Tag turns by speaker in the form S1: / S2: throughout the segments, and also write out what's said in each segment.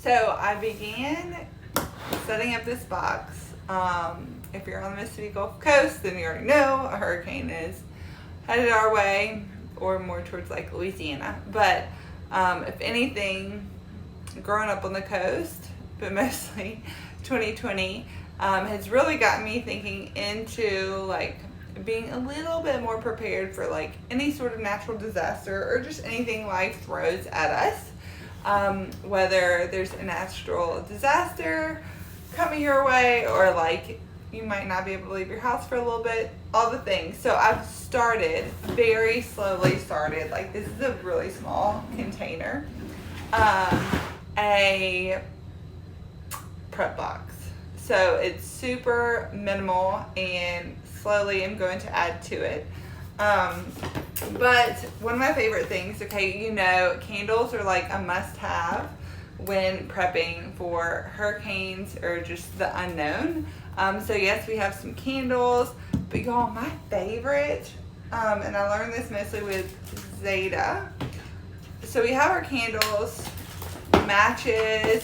S1: So I began setting up this box. If you're on the Mississippi Gulf Coast, then you already know a hurricane is headed our way, or more towards like Louisiana. But if anything, growing up on the coast, but mostly 2020, has really gotten me thinking into like being a little bit more prepared for like any sort of natural disaster or just anything life throws at us. Whether there's a natural disaster coming your way, or like you might not be able to leave your house for a little bit, all the things. So I've very slowly started, like this is a really small container, a prep box. So it's super minimal and slowly I'm going to add to it. But one of my favorite things, candles are like a must-have when prepping for hurricanes or just the unknown. So yes, we have some candles, but y'all, my favorite, and I learned this mostly with Zeta. So we have our candles, matches,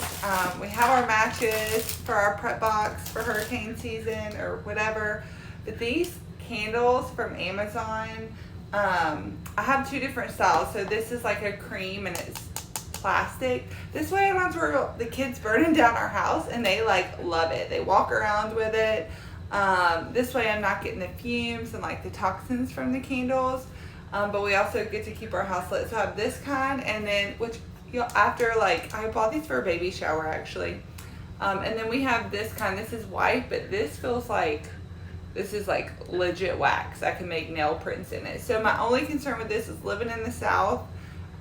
S1: we have our matches for our prep box for hurricane season or whatever. But these candles from Amazon, I have two different styles. So this is like a cream and it's plastic. This way I don't have to worry about the kids burning down our house, and they like love it. They walk around with it. This way I'm not getting the fumes and like the toxins from the candles. But we also get to keep our house lit. So I have this kind, and then after like I bought these for a baby shower actually. And then we have this kind. This is white, but this feels like this is like legit wax. I can make nail prints in it. So my only concern with this is living in the South,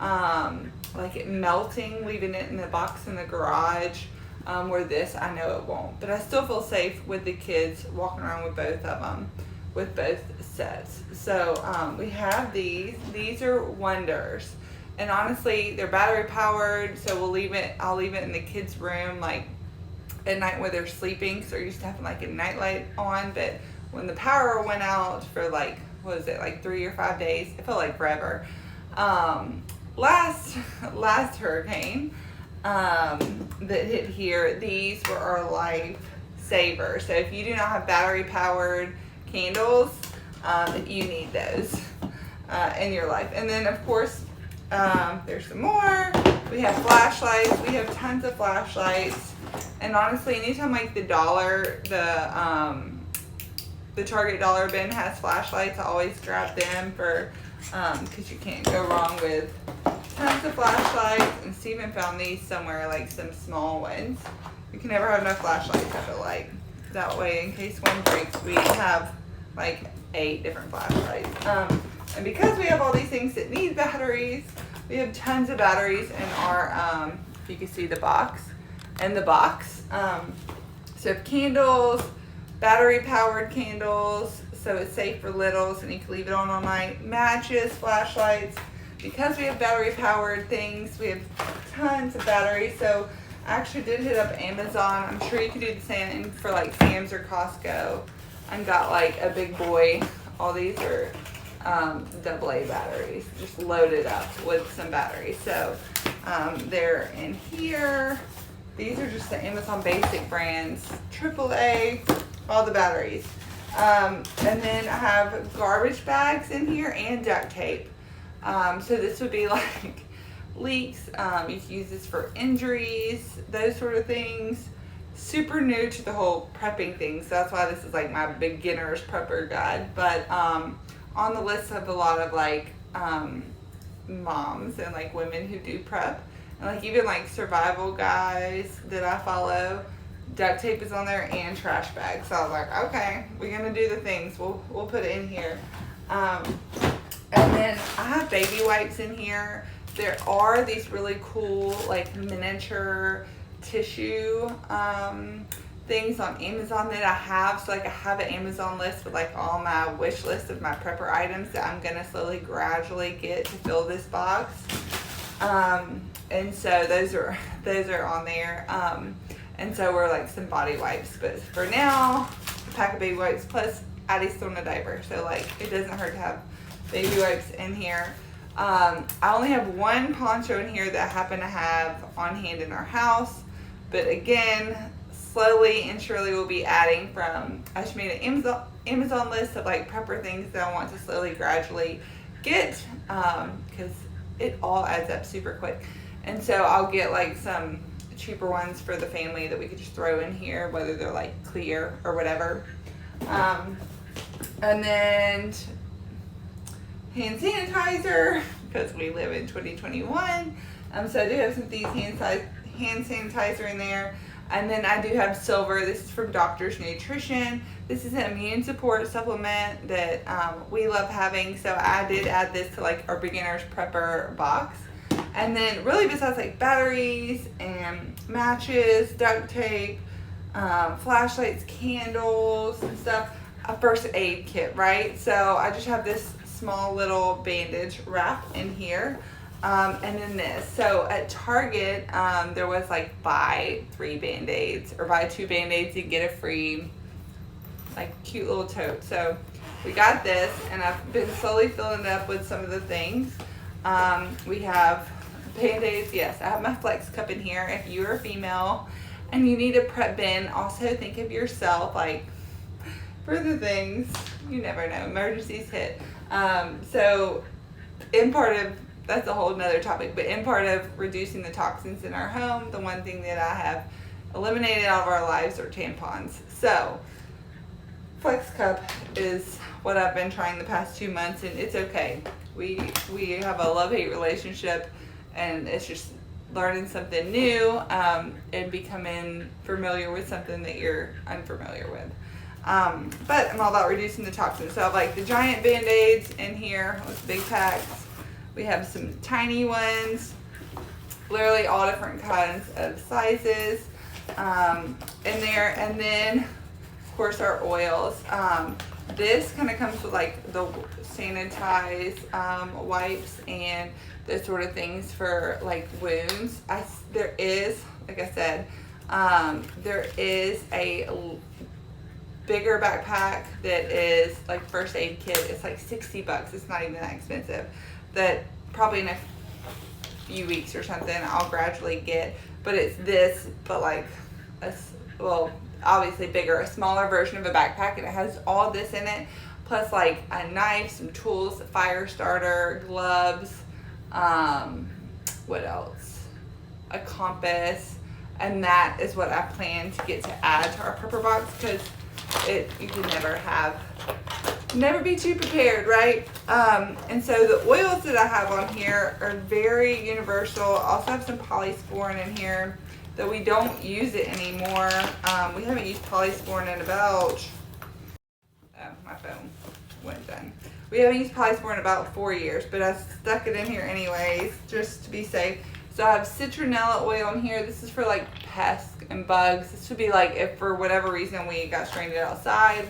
S1: like it melting, leaving it in the box in the garage, where this, I know it won't. But I still feel safe with the kids walking around with both of them, with both sets. So we have these. These are wonders. And honestly, they're battery powered, so I'll leave it in the kids' room, like at night when they're sleeping. So they're used to having like a night light on, but when the power went out for like, what was it, like 3 or 5 days? It felt like forever. Last hurricane that hit here, these were our life savers. So if you do not have battery powered candles, you need those in your life. And then of course, there's some more. We have flashlights. We have tons of flashlights. And honestly, anytime like the Target dollar bin has flashlights, I always grab them for, because you can't go wrong with tons of flashlights. And Steven found these somewhere, like some small ones. You can never have enough flashlights, I feel like. That way, in case one breaks, we have like 8 different flashlights. And because we have all these things that need batteries, we have tons of batteries in our, if you can see the box, so candles, battery powered candles, so it's safe for littles and you can leave it on all night. Matches, flashlights. Because we have battery powered things, we have tons of batteries. So I actually did hit up Amazon. I'm sure you could do the same for like Sam's or Costco, and got like a big boy. All these are AA batteries, just loaded up with some batteries. So they're in here. These are just the Amazon basic brands, AAA, all the batteries. And then I have garbage bags in here and duct tape. So this would be like leaks. You can use this for injuries, those sort of things. Super new to the whole prepping thing, so that's why this is like my beginner's prepper guide. But on the list of a lot of like moms and like women who do prep, and like even like survival guys that I follow, duct tape is on there and trash bags. So I was like, okay, we're gonna do the things. We'll put it in here. And then I have baby wipes in here. There are these really cool like miniature tissue things on Amazon that I have. So like I have an Amazon list with like all my wish list of my prepper items that I'm gonna slowly gradually get to fill this box. And so those are on there. And so we're like some body wipes, but for now, a pack of baby wipes plus Addie's still in a diaper, so like it doesn't hurt to have baby wipes in here. I only have one poncho in here that I happen to have on hand in our house. But again, slowly and surely we'll be adding from, I just made an Amazon list of like prepper things that I want to slowly, gradually get, because it all adds up super quick. And so I'll get like some cheaper ones for the family that we could just throw in here, whether they're like clear or whatever. And then hand sanitizer, because we live in 2021. So I do have some of these hand sanitizer in there. And then I do have silver. This is from Doctor's Nutrition. This is an immune support supplement that we love having. So I did add this to like our beginner's prepper box. And then really besides like batteries and matches, duct tape, flashlights, candles and stuff, a first aid kit, right? So I just have this small little bandage wrap in here. And then this. So at Target, there was like buy 3 Band-Aids or buy 2 Band-Aids and get a free like cute little tote. So we got this and I've been slowly filling it up with some of the things. We have Band-Aids. Yes, I have my Flex Cup in here. If you are a female and you need a prep bin, also think of yourself like for the things, you never know, emergencies hit. So in part of, that's a whole nother topic, but in part of reducing the toxins in our home, the one thing that I have eliminated out of our lives are tampons. So Flex Cup is what I've been trying the past 2 months, and it's okay. We have a love-hate relationship, and it's just learning something new, and becoming familiar with something that you're unfamiliar with. But I'm all about reducing the toxins. So I have like the giant Band-Aids in here with big packs. We have some tiny ones, literally all different kinds of sizes in there. And then, of course, our oils. This kind of comes with like the sanitized wipes and those sort of things for like wounds. There is, like I said, there is a bigger backpack that is like first aid kit. It's like $60. It's not even that expensive. That probably in a few weeks or something I'll gradually get, but it's this, but like obviously bigger, a smaller version of a backpack, and it has all this in it, plus like a knife, some tools, a fire starter, gloves, what else? A compass, and that is what I plan to get to add to our prepper box, because you can never be too prepared, right? And so the oils that I have on here are very universal. I also have some polysporin in here, though we don't use it anymore. We haven't used polysporin in about, my phone went done. We haven't used polysporin in about 4 years, but I stuck it in here anyways, just to be safe. So I have citronella oil in here. This is for like pests and bugs. This would be like if for whatever reason we got stranded outside.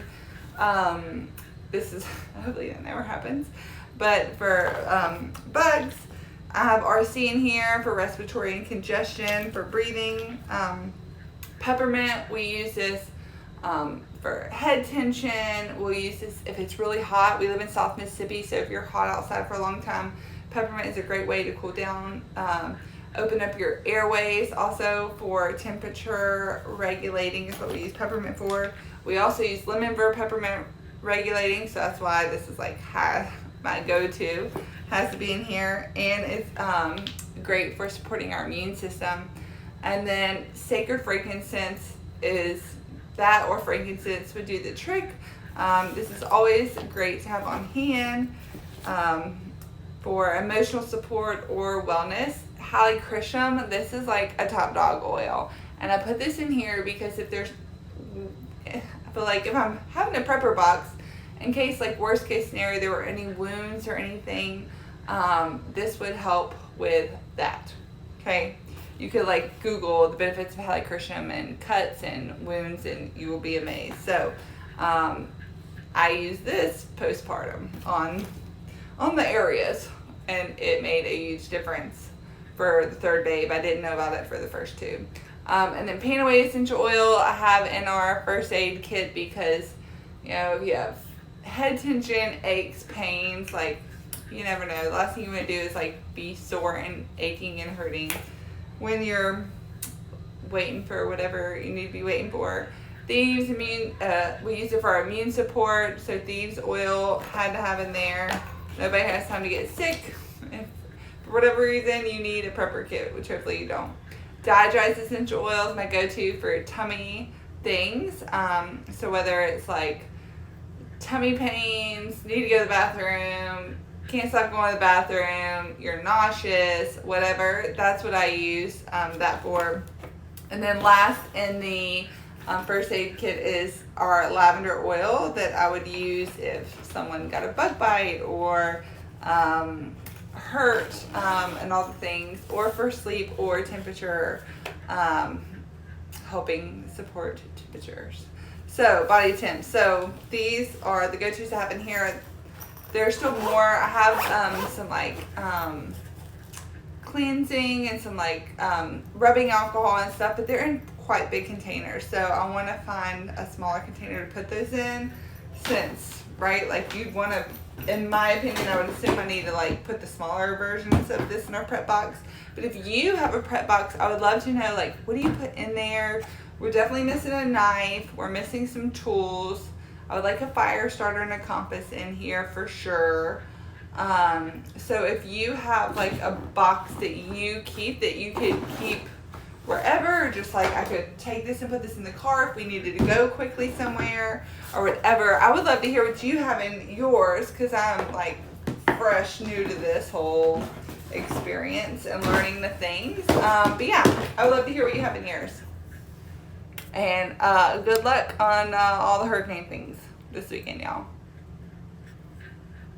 S1: This is, hopefully that never happens. But for bugs, I have RC in here for respiratory and congestion, for breathing. Peppermint, we use this for head tension. We'll use this if it's really hot. We live in South Mississippi, so if you're hot outside for a long time, peppermint is a great way to cool down. Open up your airways. Also for temperature regulating is what we use peppermint for. We also use lemon for peppermint regulating, so that's why this is like my go-to. Has to be in here, and it's great for supporting our immune system. And then sacred frankincense is that, or frankincense would do the trick. This is always great to have on hand for emotional support or wellness. Helichrysum, this is like a top dog oil, and I put this in here because I feel like if I'm having a prepper box, in case like worst case scenario there were any wounds or anything, this would help with that. Okay, you could like Google the benefits of helichrysum and cuts and wounds, and you will be amazed. So I use this postpartum on the areas, and it made a huge difference for the third babe. I didn't know about it for the first 2. And then Panaway essential oil I have in our first aid kit because, if you have head tension, aches, pains, like you never know. The last thing you want to do is like be sore and aching and hurting when you're waiting for whatever you need to be waiting for. Thieves we use it for our immune support, so Thieves oil had to have in there. Nobody has time to get sick. If for whatever reason you need a prepper kit, which hopefully you don't. Dry essential oil is my go-to for tummy things. So whether it's like tummy pains, need to go to the bathroom, can't stop going to the bathroom, you're nauseous, whatever, that's what I use that for. And then last in the first aid kit is our lavender oil that I would use if someone got a bug bite or hurt and all the things, or for sleep or temperature, helping support temperatures. So body temp. So these are the go-tos I have in here. There's still more. I have some like cleansing and some like rubbing alcohol and stuff, but they're in quite big containers. So I want to find a smaller container to put those in, since, right, like you'd want to, in my opinion, I would assume I need to like put the smaller versions of this in our prep box. But if you have a prep box, I would love to know, like, what do you put in there? We're definitely missing a knife. We're missing some tools. I would like a fire starter and a compass in here for sure. So if you have like a box that you keep, that you could keep wherever, or just like I could take this and put this in the car if we needed to go quickly somewhere or whatever. I would love to hear what you have in yours, because I'm like fresh new to this whole experience and learning the things. But yeah, I would love to hear what you have in yours. And good luck on all the hurricane things this weekend, y'all.